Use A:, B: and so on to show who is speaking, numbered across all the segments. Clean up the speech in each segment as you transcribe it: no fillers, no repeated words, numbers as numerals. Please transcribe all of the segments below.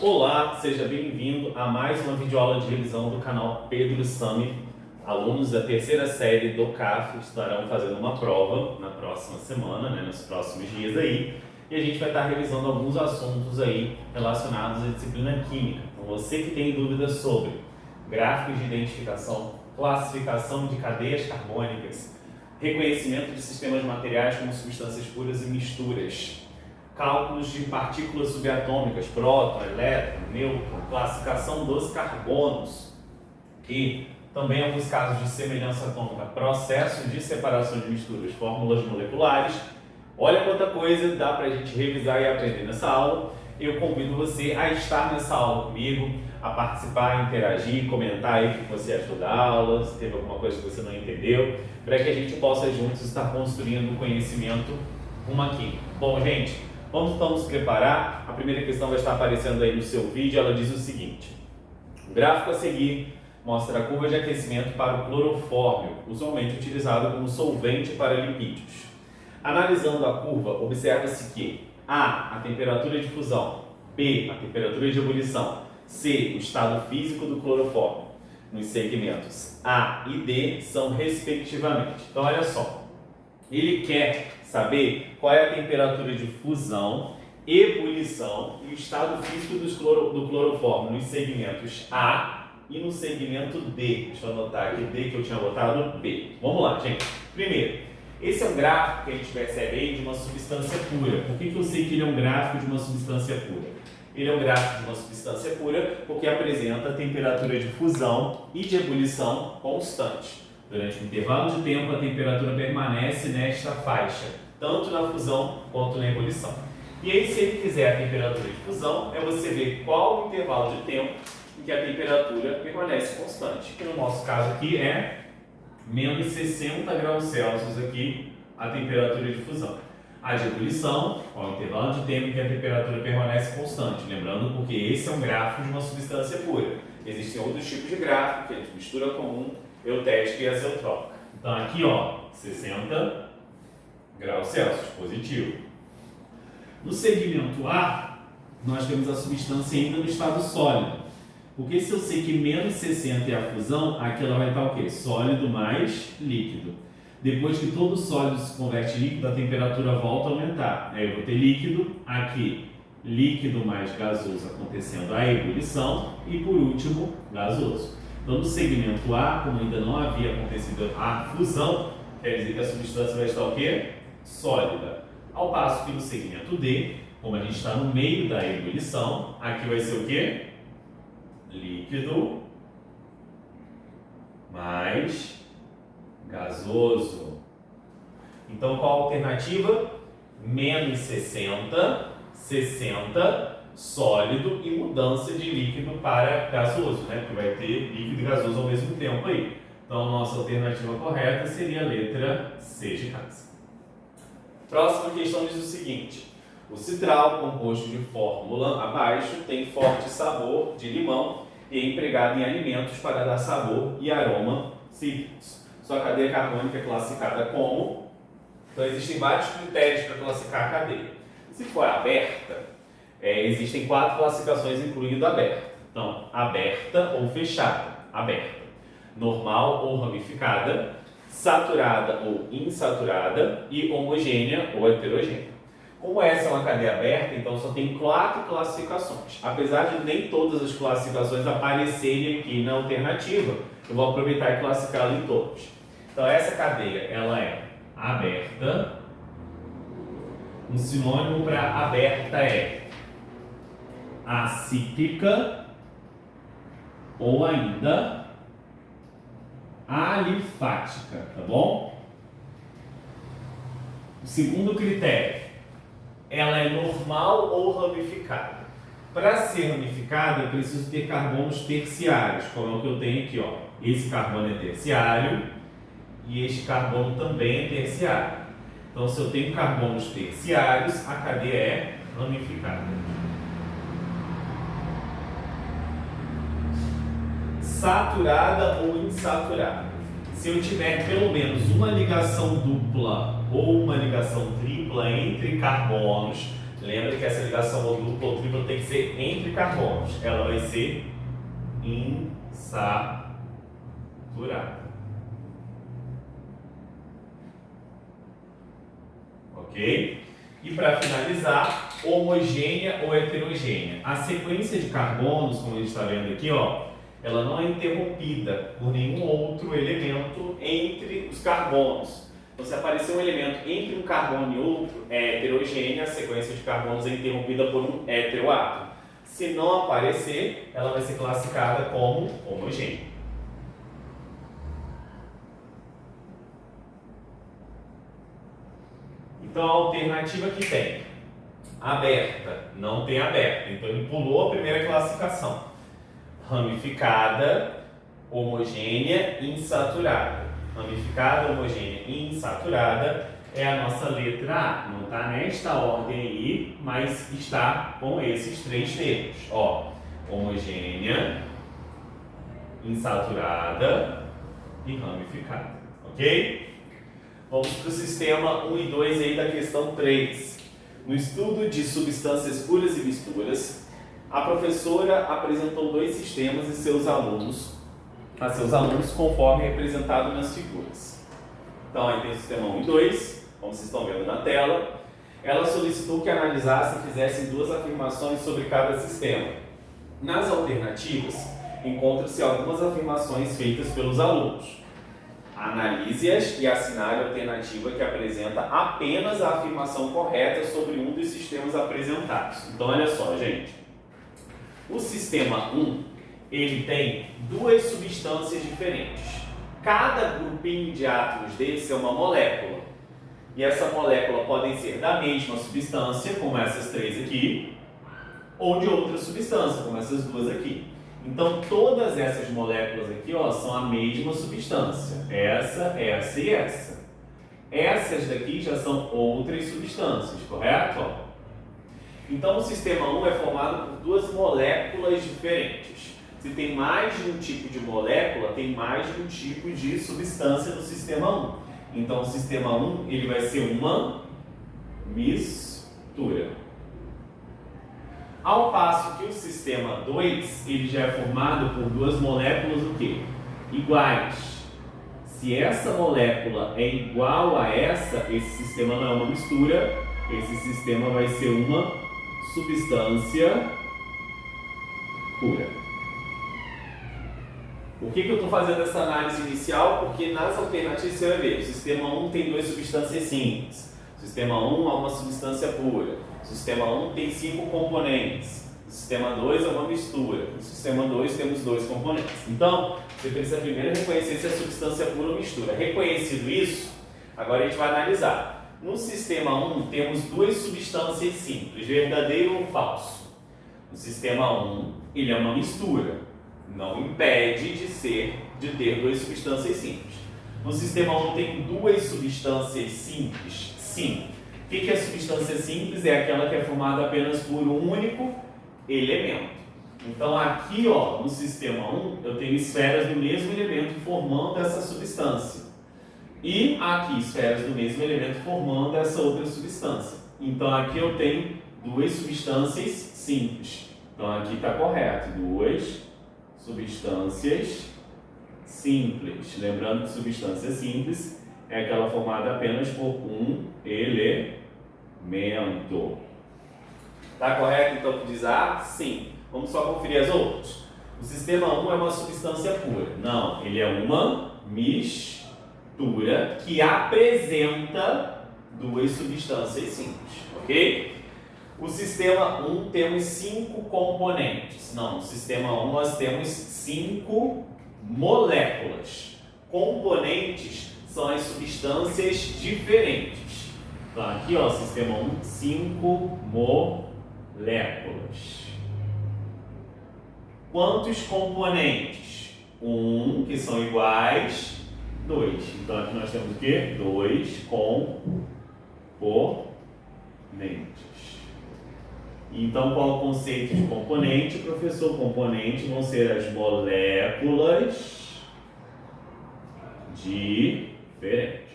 A: Olá, seja bem-vindo a mais uma videoaula de revisão do canal Pedro Sami. Alunos da terceira série do CAF estarão fazendo uma prova na próxima semana, nos próximos dias aí, e a gente vai estar revisando alguns assuntos aí relacionados à disciplina química. Então, você que tem dúvidas sobre gráficos de identificação, classificação de cadeias carbônicas, reconhecimento de sistemas materiais como substâncias puras e misturas, cálculos de partículas subatômicas, próton, elétron, nêutron, classificação dos carbonos e também alguns casos de semelhança atômica, processo de separação de misturas, fórmulas moleculares. Olha quanta coisa dá para a gente revisar e aprender nessa aula. Eu convido você a estar nessa aula comigo, a participar, interagir, comentar aí o que você achou da aula, se teve alguma coisa que você não entendeu, para que a gente possa juntos estar construindo o conhecimento rumo à química. Bom, gente, vamos então nos preparar. A primeira questão vai estar aparecendo aí no seu vídeo. Ela diz o seguinte: o gráfico a seguir mostra a curva de aquecimento para o clorofórmio, usualmente utilizado como solvente para lipídios. Analisando a curva, observa-se que A, a temperatura de fusão, B, a temperatura de ebulição, C, o estado físico do clorofórmio nos segmentos A e D são respectivamente. Então, olha só, ele quer saber qual é a temperatura de fusão, ebulição e o estado físico do clorofórmio nos segmentos A e no segmento D. Deixa eu anotar aqui D, que eu tinha botado B. Vamos lá, gente. Primeiro, esse é um gráfico que a gente percebe aí de uma substância pura. Por que eu sei que ele é um gráfico de uma substância pura? Ele é um gráfico de uma substância pura porque apresenta a temperatura de fusão e de ebulição constante. Durante um intervalo de tempo, a temperatura permanece nesta faixa, tanto na fusão quanto na ebulição. E aí, se ele quiser a temperatura de fusão, é você ver qual o intervalo de tempo em que a temperatura permanece constante, que no nosso caso aqui é menos 60 graus Celsius aqui a temperatura de fusão. A de ebulição, qual o intervalo de tempo em que a temperatura permanece constante, lembrando porque esse é um gráfico de uma substância pura. Existem outros tipos de gráfico, que é de mistura comum, eutética e azeotrópica. Então aqui, 60 graus Celsius, positivo. No segmento A, nós temos a substância ainda no estado sólido. Porque se eu sei que menos 60 é a fusão, aqui ela vai estar o quê? Sólido mais líquido. Depois que todo sólido se converte em líquido, a temperatura volta a aumentar. Aí eu vou ter líquido, aqui líquido mais gasoso acontecendo a ebulição e por último, gasoso. Então no segmento A, como ainda não havia acontecido a fusão, quer dizer que a substância vai estar o quê? Sólida. Ao passo que no segmento D, como a gente está no meio da ebulição, aqui vai ser o quê? Líquido mais gasoso. Então, qual a alternativa? Menos 60, 60, sólido e mudança de líquido para gasoso, Porque vai ter líquido e gasoso ao mesmo tempo aí. Então, a nossa alternativa correta seria a letra C de casa. Próxima questão diz o seguinte: o citral, composto de fórmula abaixo, tem forte sabor de limão e é empregado em alimentos para dar sabor e aroma cítricos. Sua cadeia carbônica é classificada como... Então, existem vários critérios para classificar a cadeia. Se for aberta, existem 4 classificações, incluindo aberta. Então, aberta ou fechada. Aberta. Normal ou ramificada. Saturada ou insaturada. E homogênea ou heterogênea. Como essa é uma cadeia aberta, então só tem 4 classificações. Apesar de nem todas as classificações aparecerem aqui na alternativa, eu vou aproveitar e classificá-la em todos. Então essa cadeia, ela é aberta. Um sinônimo para aberta é acíclica ou ainda alifática, tá bom? O segundo critério: ela é normal ou ramificada. Para ser ramificada, eu preciso ter carbonos terciários, como é o que eu tenho aqui, Esse carbono é terciário e este carbono também é terciário. Então, se eu tenho carbonos terciários, a cadeia é ramificada. Saturada ou insaturada. Se eu tiver pelo menos uma ligação dupla ou uma ligação tripla entre carbonos, Lembra que essa ligação ou dupla ou tripla tem que ser entre carbonos. Ela vai ser insaturada. Ok? E para finalizar, homogênea ou heterogênea. A sequência de carbonos, como a gente está vendo aqui, ó, ela não é interrompida por nenhum outro elemento entre os carbonos. Então, se aparecer um elemento entre um carbono e outro, é heterogênea, a sequência de carbonos é interrompida por um heteroátomo. Se não aparecer, ela vai ser classificada como homogênea. Então, a alternativa que tem aberta, não tem aberta. Então, ele pulou a primeira classificação. Ramificada, homogênea, insaturada. Ramificada, homogênea e insaturada é a nossa letra A. Não está nesta ordem aí, mas está com esses três termos. Ó, homogênea, insaturada e ramificada. Ok? Vamos para o sistema 1 e 2 aí da questão 3. No estudo de substâncias puras e misturas, a professora apresentou dois sistemas a seus alunos conforme representado nas figuras. Então, aí tem o sistema 1 e 2, como vocês estão vendo na tela. Ela solicitou que analisassem e fizessem duas afirmações sobre cada sistema. Nas alternativas, encontram-se algumas afirmações feitas pelos alunos. Analise-as e assinale a alternativa que apresenta apenas a afirmação correta sobre um dos sistemas apresentados. Então, olha só, gente. O sistema 1, ele tem duas substâncias diferentes. Cada grupinho de átomos desse é uma molécula. E essa molécula podem ser da mesma substância, como essas três aqui, ou de outra substância, como essas duas aqui. Então, todas essas moléculas aqui, ó, são a mesma substância. Essa e essa. Essas daqui já são outras substâncias, correto? Então, o sistema 1 é formado por duas moléculas diferentes. Se tem mais de um tipo de molécula, tem mais de um tipo de substância no sistema 1. Então, o sistema 1 ele vai ser uma mistura. Ao passo que o sistema 2 ele já é formado por duas moléculas o quê? Iguais. Se essa molécula é igual a essa, esse sistema não é uma mistura, esse sistema vai ser uma substância pura. Por que eu estou fazendo essa análise inicial? Porque nas alternativas você vai ver, o sistema 1 tem duas substâncias simples, o sistema 1 é uma substância pura, o sistema 1 tem 5 componentes, o sistema 2 é uma mistura, no sistema 2 temos 2 componentes. Então, você precisa primeiro reconhecer se é substância pura ou mistura. Reconhecido isso, agora a gente vai analisar. No sistema 1 temos duas substâncias simples, verdadeiro ou falso. No sistema 1 ele é uma mistura, não impede de ter duas substâncias simples. No sistema 1 tem duas substâncias simples, sim. O que é substância simples? É aquela que é formada apenas por um único elemento. Então aqui, ó, no sistema 1, eu tenho esferas do mesmo elemento formando essa substância. E aqui, esferas do mesmo elemento formando essa outra substância. Então aqui eu tenho duas substâncias simples. Então aqui está correto, duas substâncias simples. Lembrando que substância simples é aquela formada apenas por um elemento. Está correto então por dizer A? Sim. Vamos só conferir as outras. O sistema 1 é uma substância pura. Não, ele é uma mistura que apresenta duas substâncias simples, ok? O sistema 1 temos 5 componentes. Não, no sistema 1 nós temos 5 moléculas. Componentes são as substâncias diferentes. Então aqui, ó, sistema 1, 5 moléculas. Quantos componentes? 1, que são iguais, 2. Então aqui nós temos o quê? 2 componentes. Então, qual é o conceito de componente, professor? Componente vão ser as moléculas diferentes.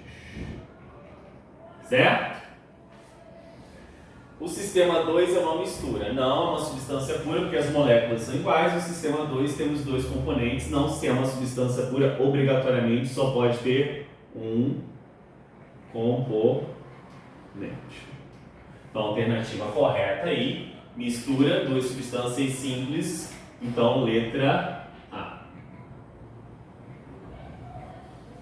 A: Certo? O sistema 2 é uma mistura, não é uma substância pura, porque as moléculas são iguais. O sistema 2 temos dois componentes, não se é uma substância pura, obrigatoriamente só pode ter um componente. Então, a alternativa correta aí, mistura duas substâncias simples, então letra A.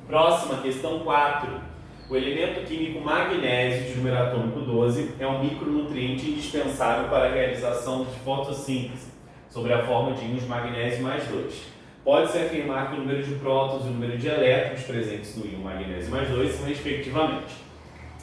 A: Próxima, questão 4. O elemento químico magnésio de número atômico 12 é um micronutriente indispensável para a realização de fotossíntese, sob a forma de íons magnésio mais 2. Pode-se afirmar que o número de prótons e o número de elétrons presentes no íon magnésio mais 2 são respectivamente.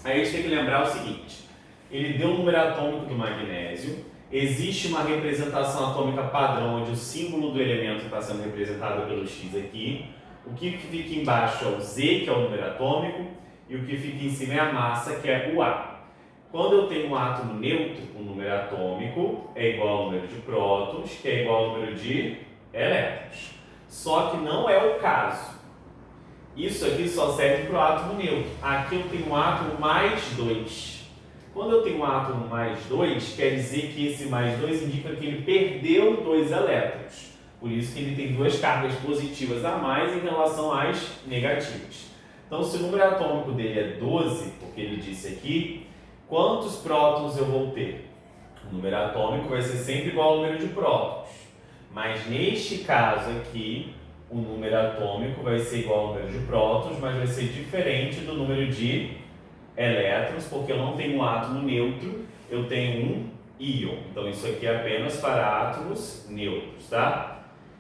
A: Aí a gente tem que lembrar o seguinte, ele deu o número atômico do magnésio, existe uma representação atômica padrão, onde o símbolo do elemento está sendo representado pelo X aqui, o que fica embaixo é o Z, que é o número atômico, e o que fica em cima é a massa, que é o A. Quando eu tenho um átomo neutro, o número atômico é igual ao número de prótons, que é igual ao número de elétrons. Só que não é o caso. Isso aqui só serve para o átomo neutro. Aqui eu tenho um átomo mais 2. Quando eu tenho um átomo mais 2, quer dizer que esse mais 2 indica que ele perdeu 2 elétrons. Por isso que ele tem 2 cargas positivas a mais em relação às negativas. Então, se o número atômico dele é 12, porque ele disse aqui, quantos prótons eu vou ter? O número atômico vai ser sempre igual ao número de prótons. Mas neste caso aqui, o número atômico vai ser igual ao número de prótons, mas vai ser diferente do número de elétrons, porque eu não tenho um átomo neutro, eu tenho um íon. Então, isso aqui é apenas para átomos neutros, tá?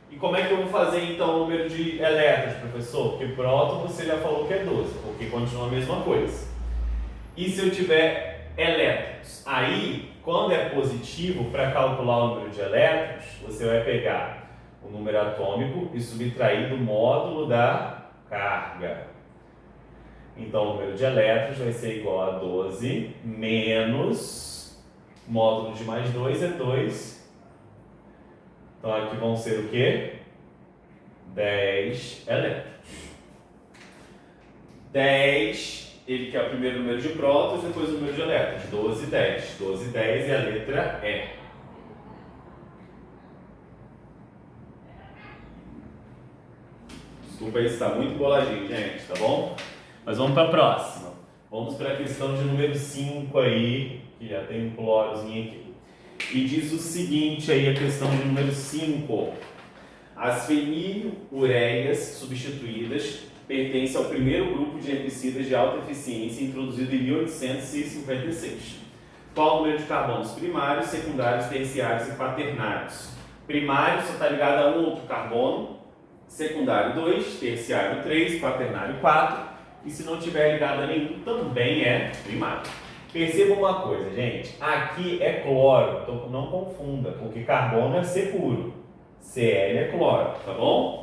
A: E como é que eu vou fazer então o número de elétrons, professor? Porque próton você já falou que é 12, porque continua a mesma coisa. E se eu tiver elétrons? Aí, quando é positivo, para calcular o número de elétrons, você vai pegar o número atômico e subtrair do módulo da carga. Então, o número de elétrons vai ser igual a 12 menos módulo de mais 2 é 2. Então, aqui vão ser o quê? 10 elétrons. 10, ele que é o primeiro número de prótons, depois o número de elétrons. 12, 10. 12, 10 é a letra E. Desculpa aí se está muito boladinho, gente, tá bom? Mas vamos para a próxima. Vamos para a questão de número 5 aí, que já tem um clorozinho aqui. E diz o seguinte aí, a questão de número 5. As fenilureias substituídas pertencem ao primeiro grupo de herbicidas de alta eficiência introduzido em 1856. Qual o número de carbonos primários, secundários, terciários e quaternários? Primário só está ligado a um outro carbono, secundário 2, terciário 3, quaternário 4, e se não tiver ligado a nenhum, também é primário. Perceba uma coisa, gente, aqui é cloro, então não confunda, porque carbono é C puro, Cl é cloro, tá bom?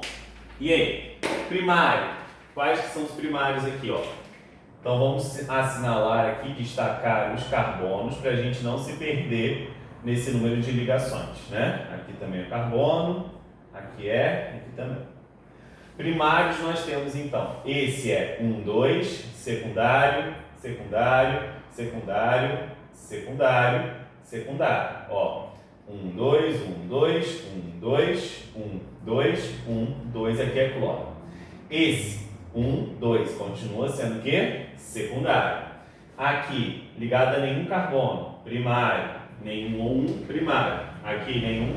A: E aí, primário, quais que são os primários aqui, ó? Então vamos assinalar aqui, destacar os carbonos, para a gente não se perder nesse número de ligações, né? Aqui também é carbono, aqui também. Primários nós temos então, esse é 1, 2, secundário, secundário, secundário, secundário, secundário. Ó, 1, 2, 1, 2, 1, 2, 1, 2, 1, 2, aqui é cloro. Esse 1, 2 continua sendo o quê? Secundário. Aqui, ligado a nenhum carbono, primário, nenhum primário. Aqui nenhum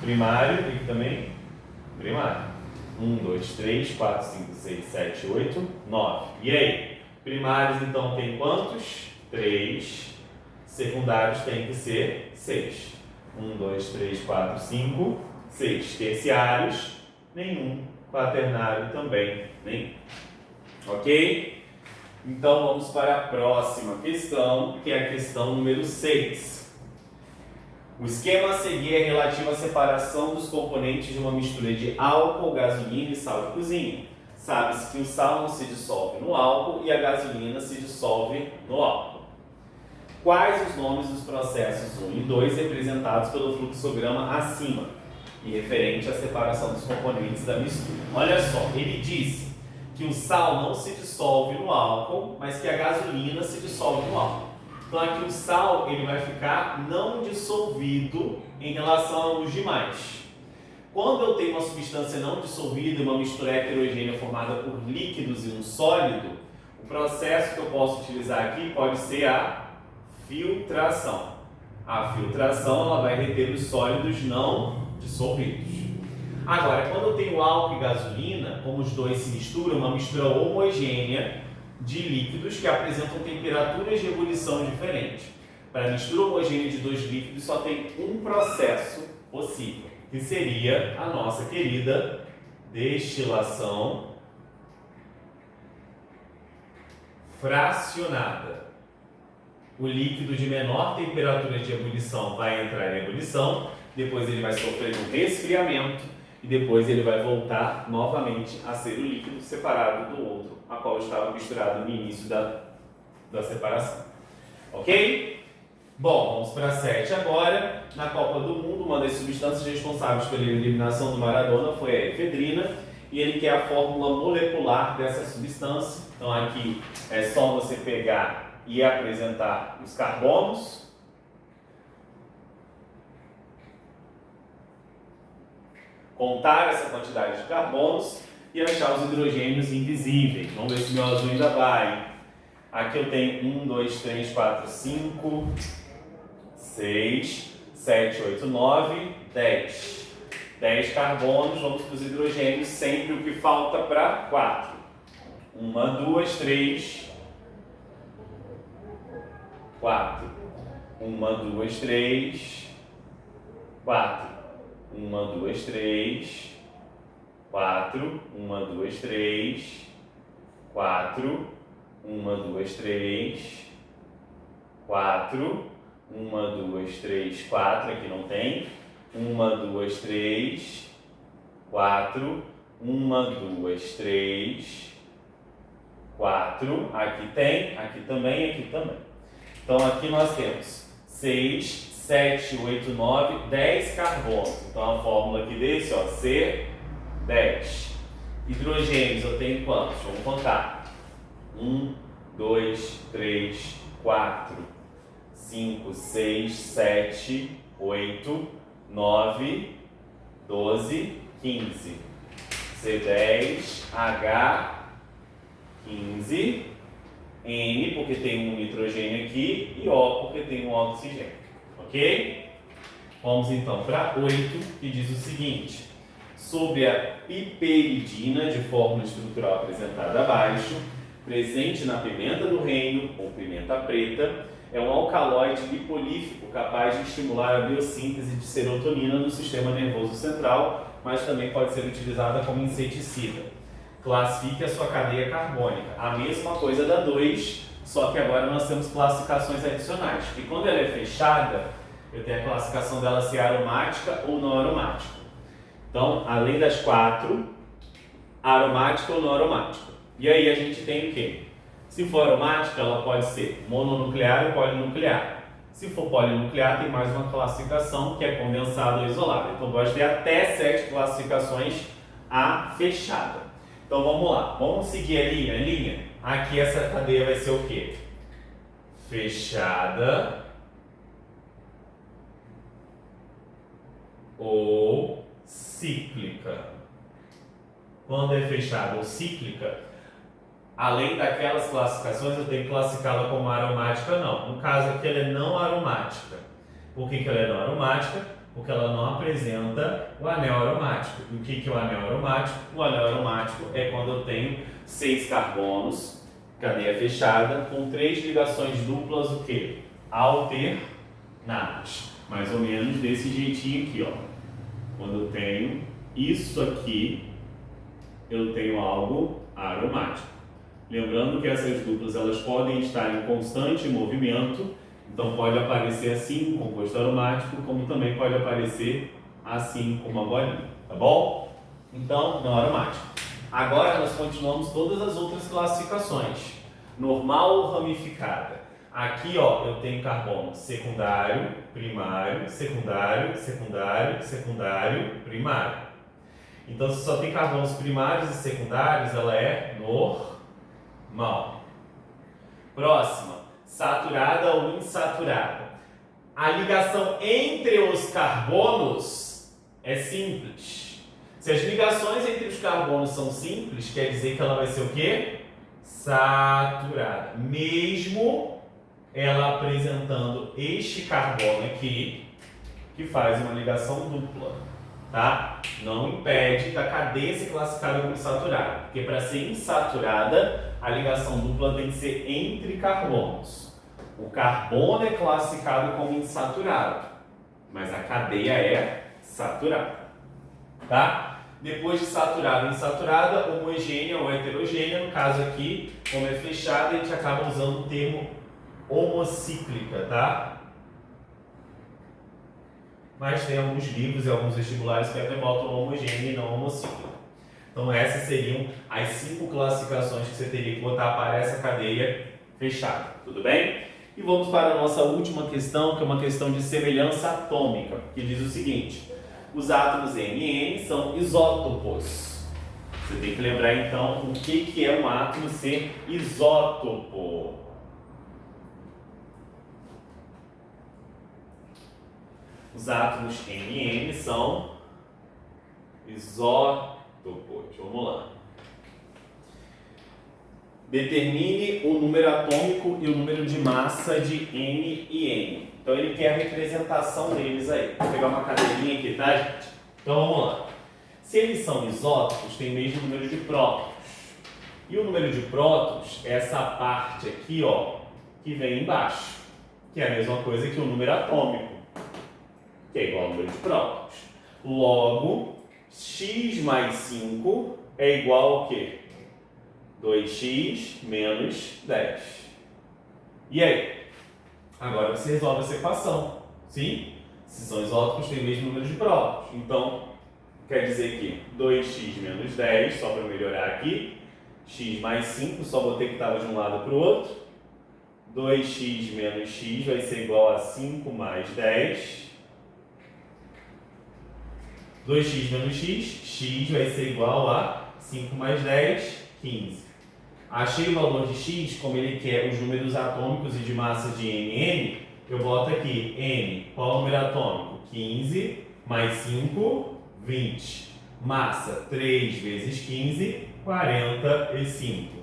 A: primário, aqui também primário. 1, 2, 3, 4, 5, 6, 7, 8, 9. E aí? Primários então tem quantos? 3. Secundários tem que ser 6. 1, 2, 3, 4, 5, 6. Terciários, nenhum. Quaternário também, nenhum. Ok? Então vamos para a próxima questão, que é a questão número 6. O esquema a seguir é relativo à separação dos componentes de uma mistura de álcool, gasolina e sal de cozinha. Sabe-se que o sal não se dissolve no álcool e a gasolina se dissolve no álcool. Quais os nomes dos processos 1 e 2 representados pelo fluxograma acima e referente à separação dos componentes da mistura? Olha só, ele disse que o sal não se dissolve no álcool, mas que a gasolina se dissolve no álcool. Então aqui o sal ele vai ficar não dissolvido em relação aos demais. Quando eu tenho uma substância não dissolvida, uma mistura heterogênea formada por líquidos e um sólido, o processo que eu posso utilizar aqui pode ser a filtração. A filtração ela vai reter os sólidos não dissolvidos. Agora, quando eu tenho álcool e gasolina, como os dois se misturam, uma mistura homogênea de líquidos que apresentam temperaturas de ebulição diferentes. Para a mistura homogênea de dois líquidos só tem um processo possível, que seria a nossa querida destilação fracionada. O líquido de menor temperatura de ebulição vai entrar em ebulição, depois ele vai sofrer um resfriamento e depois ele vai voltar novamente a ser o líquido separado do outro, a qual estava misturado no início da separação. Ok? Bom, vamos para a 7 agora. Na Copa do Mundo, uma das substâncias responsáveis pela eliminação do Maradona foi a efedrina, e ele quer a fórmula molecular dessa substância. Então aqui é só você pegar e apresentar os carbonos. Contar essa quantidade de carbonos e achar os hidrogênios invisíveis. Vamos ver se meu azul ainda vai. Aqui eu tenho 1, 2, 3, 4, 5, 6, 7, 8, 9, 10. 10 carbonos, vamos para os hidrogênios, sempre o que falta para 4. 1, 2, 3, 4. 1, 2, 3, 4. 1, 2, 3, 4, 1, 2, 3, 4, 1, 2, 3, 4, 1, 2, 3, 4, aqui não tem, 1, 2, 3, 4, 1, 2, 3, 4, aqui tem, aqui também. Então aqui nós temos 6, 7, 8, 9, 10 carbonos. Então a fórmula aqui desse, ó, C10. Hidrogênios eu tenho quantos? Vamos contar. 1, 2, 3, 4, 5, 6, 7, 8, 9, 12, 15. C10, H15, N porque tem um nitrogênio aqui e O porque tem um oxigênio. Ok? Vamos então para 8, que diz o seguinte: sobre a piperidina de fórmula estrutural apresentada abaixo, presente na pimenta do reino ou pimenta preta, é um alcaloide lipolífico capaz de estimular a biossíntese de serotonina no sistema nervoso central, mas também pode ser utilizada como inseticida. Classifique a sua cadeia carbônica. A mesma coisa da 2, só que agora nós temos classificações adicionais. E quando ela é fechada, eu tenho a classificação dela se é aromática ou não aromática. Então, além das 4, aromática ou não aromática. E aí a gente tem o quê? Se for aromática, ela pode ser mononuclear ou polinuclear. Se for polinuclear, tem mais uma classificação que é condensada ou isolada. Então pode ter até 7 classificações a fechada. Então vamos lá, vamos seguir a linha. Aqui essa cadeia vai ser o quê? Fechada ou cíclica. Quando é fechada ou cíclica, além daquelas classificações, eu tenho que classificá-la como aromática ou não. No caso aqui, ela é não aromática. Por que ela é não aromática? Porque ela não apresenta o anel aromático. E o que é o anel aromático? O anel aromático é quando eu tenho 6 carbonos, cadeia fechada, com 3 ligações duplas, o quê? Alternadas. Mais ou menos desse jeitinho aqui, ó. Quando eu tenho isso aqui, eu tenho algo aromático. Lembrando que essas duplas elas podem estar em constante movimento, então pode aparecer assim um composto aromático, como também pode aparecer assim como uma bolinha, tá bom? Então, não aromático. Agora nós continuamos todas as outras classificações. Normal ou ramificada? Aqui, ó, eu tenho carbono secundário, primário, secundário, secundário, secundário, primário. Então, se só tem carbonos primários e secundários, ela é normal. Próxima. saturada ou insaturada? A ligação entre os carbonos é simples. Se as ligações entre os carbonos são simples, quer dizer que ela vai ser o quê? Saturada. Mesmo ela apresentando este carbono aqui, que faz uma ligação dupla, tá? Não impede da cadeia ser classificada como saturada, porque para ser insaturada, a ligação dupla tem que ser entre carbonos. O carbono é classificado como insaturado, mas a cadeia é saturada, tá? Depois de saturada e insaturada, homogênea ou heterogênea, no caso aqui, como é fechada, a gente acaba usando o termo homocíclica, tá? Mas tem alguns livros e alguns vestibulares que até botam homogênea e não homocíclica. Então essas seriam as 5 classificações que você teria que botar para essa cadeia fechada, tudo bem? E vamos para a nossa última questão, que é uma questão de semelhança atômica, que diz o seguinte: os átomos M e N são isótopos. Você tem que lembrar então o que é um átomo ser isótopo. Os átomos M e N são isótopos. Vamos lá. Determine o número atômico e o número de massa de M e N. Então ele quer a representação deles aí. Vou pegar uma cadeirinha aqui, tá, gente? Então vamos lá. Se eles são isótopos, tem o mesmo número de prótons. E o número de prótons é essa parte aqui, ó, que vem embaixo, que é a mesma coisa que o número atômico, que é igual ao número de prótons. Logo, x mais 5 é igual ao quê? 2x menos 10. E aí? Agora você resolve essa equação. Sim? Se são isótopos, tem o mesmo número de prótons. Então, quer dizer que 2x menos 10, só para melhorar aqui, x mais 5, só botei que estava de um lado para o outro. 2x menos x vai ser igual a 5 mais 10. 2x menos x, x vai ser igual a 5 mais 10, 15. Achei o valor de x, como ele quer os números atômicos e de massa de N, eu boto aqui N, qual é o número atômico? 15 mais 5, 20. Massa, 3 vezes 15, 45.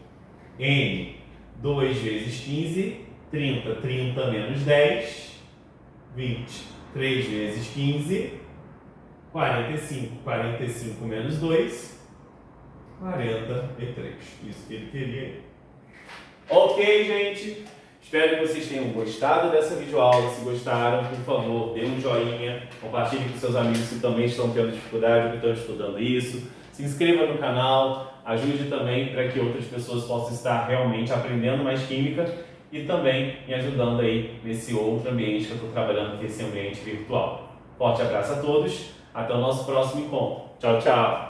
A: N, 2 vezes 15, 30. 30 menos 10, 20. 3 vezes 15, 45. 45 menos 2, 43. Isso que ele queria. Ok, gente? Espero que vocês tenham gostado dessa videoaula. Se gostaram, por favor, dê um joinha, compartilhe com seus amigos que também estão tendo dificuldade ou que estão estudando isso. Se inscreva no canal, ajude também para que outras pessoas possam estar realmente aprendendo mais química e também me ajudando aí nesse outro ambiente que eu estou trabalhando, que é esse ambiente virtual. Forte abraço a todos, até o nosso próximo encontro. Tchau, tchau!